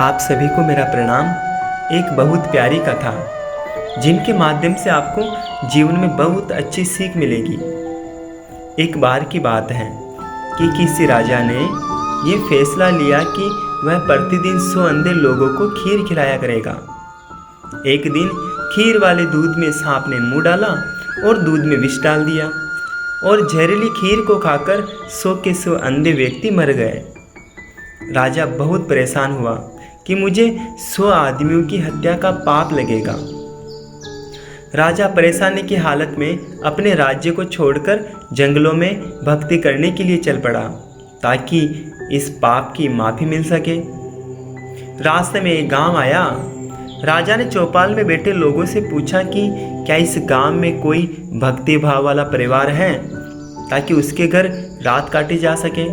आप सभी को मेरा प्रणाम। एक बहुत प्यारी कथा जिनके माध्यम से आपको जीवन में बहुत अच्छी सीख मिलेगी। एक बार की बात है कि किसी राजा ने ये फैसला लिया कि वह प्रतिदिन 100 अंधे लोगों को खीर खिलाया करेगा। एक दिन खीर वाले दूध में सांप ने मुंह डाला और दूध में विष डाल दिया और जहरीली खीर को खाकर 100 के 100 अंधे व्यक्ति मर गए। राजा बहुत परेशान हुआ कि मुझे 100 आदमियों की हत्या का पाप लगेगा। राजा परेशानी की हालत में अपने राज्य को छोड़कर जंगलों में भक्ति करने के लिए चल पड़ा ताकि इस पाप की माफ़ी मिल सके। रास्ते में एक गांव आया। राजा ने चौपाल में बैठे लोगों से पूछा कि क्या इस गांव में कोई भक्ति भाव वाला परिवार है ताकि उसके घर रात काटी जा सके।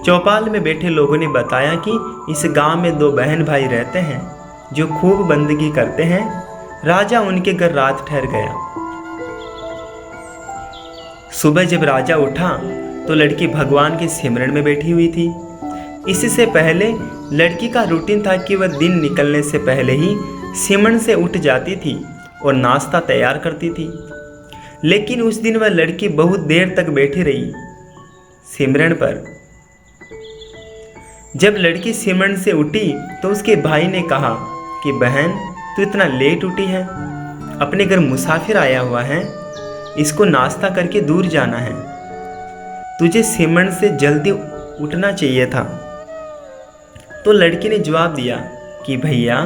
चौपाल में बैठे लोगों ने बताया कि इस गांव में 2 बहन भाई रहते हैं जो खूब बंदगी करते हैं। राजा उनके घर रात ठहर गया। सुबह जब राजा उठा तो लड़की भगवान के सिमरन में बैठी हुई थी। इससे पहले लड़की का रूटीन था कि वह दिन निकलने से पहले ही सिमरन से उठ जाती थी और नाश्ता तैयार करती थी। लेकिन उस दिन वह लड़की बहुत देर तक बैठी रही सिमरन पर। जब लड़की सिमरन से उठी तो उसके भाई ने कहा कि बहन, तू इतना लेट उठी है, अपने घर मुसाफिर आया हुआ है, इसको नाश्ता करके दूर जाना है, तुझे सिमरन से जल्दी उठना चाहिए था। तो लड़की ने जवाब दिया कि भैया,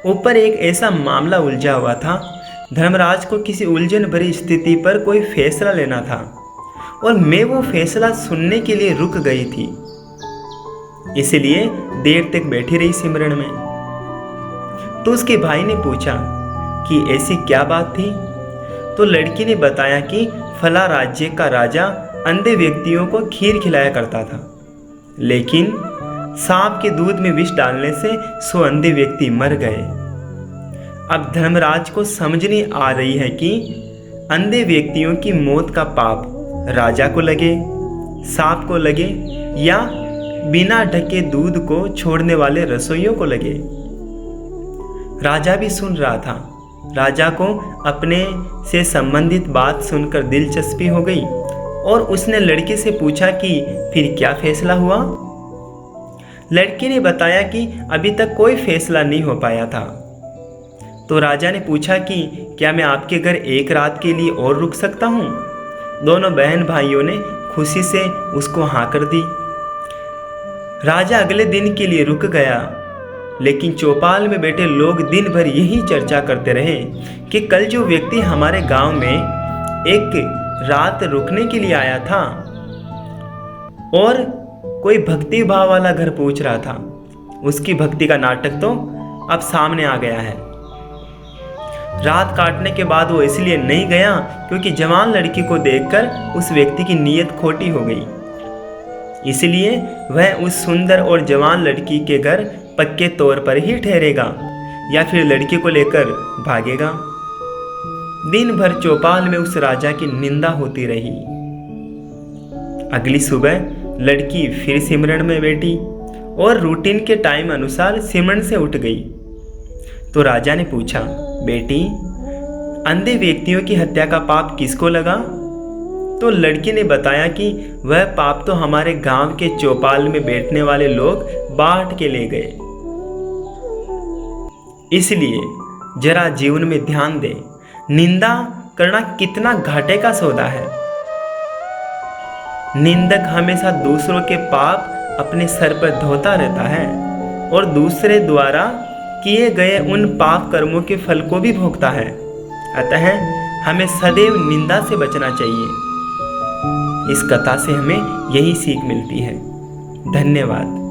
ऊपर एक ऐसा मामला उलझा हुआ था। धर्मराज को किसी उलझन भरी स्थिति पर कोई फैसला लेना था और मैं वो फैसला सुनने के लिए रुक गई थी, इसलिए देर तक बैठी रही सिमरन में। तो उसके भाई ने पूछा कि ऐसी क्या बात थी। तो लड़की ने बताया कि फला राज्य का राजा अंधे व्यक्तियों को खीर खिलाया करता था, लेकिन सांप के दूध में विष डालने से 100 अंधे व्यक्ति मर गए। अब धर्मराज को समझ नहीं आ रही है कि अंधे व्यक्तियों की मौत का पाप राजा को लगे, सांप को लगे या बिना ढके दूध को छोड़ने वाले रसोइयों को लगे। राजा भी सुन रहा था। राजा को अपने से संबंधित बात सुनकर दिलचस्पी हो गई और उसने लड़के से पूछा कि फिर क्या फैसला हुआ। लड़के ने बताया कि अभी तक कोई फैसला नहीं हो पाया था। तो राजा ने पूछा कि क्या मैं आपके घर एक रात के लिए और रुक सकता हूँ। दोनों बहन भाइयों ने खुशी से उसको हाँ कर दी। राजा अगले दिन के लिए रुक गया, लेकिन चौपाल में बैठे लोग दिन भर यही चर्चा करते रहे कि कल जो व्यक्ति हमारे गांव में एक रात रुकने के लिए आया था और कोई भक्ति भाव वाला घर पूछ रहा था, उसकी भक्ति का नाटक तो अब सामने आ गया है। रात काटने के बाद वो इसलिए नहीं गया क्योंकि जवान लड़की को देखकर उस व्यक्ति की नीयत खोटी हो गई, इसलिए वह उस सुंदर और जवान लड़की के घर पक्के तौर पर ही ठहरेगा या फिर लड़की को लेकर भागेगा। दिन भर चौपाल में उस राजा की निंदा होती रही। अगली सुबह लड़की फिर सिमरन में बैठी और रूटीन के टाइम अनुसार सिमरन से उठ गई। तो राजा ने पूछा, बेटी, अंधे व्यक्तियों की हत्या का पाप किसको लगा। तो लड़की ने बताया कि वह पाप तो हमारे गांव के चौपाल में बैठने वाले लोग बांट के ले गए। इसलिए जरा जीवन में ध्यान दे, निंदा करना कितना घाटे का सौदा है। निंदक हमेशा दूसरों के पाप अपने सर पर ढोता रहता है और दूसरे द्वारा किए गए उन पाप कर्मों के फल को भी भोगता है। अतः हमें सदैव निंदा से बचना चाहिए। इस कथा से हमें यही सीख मिलती है। धन्यवाद।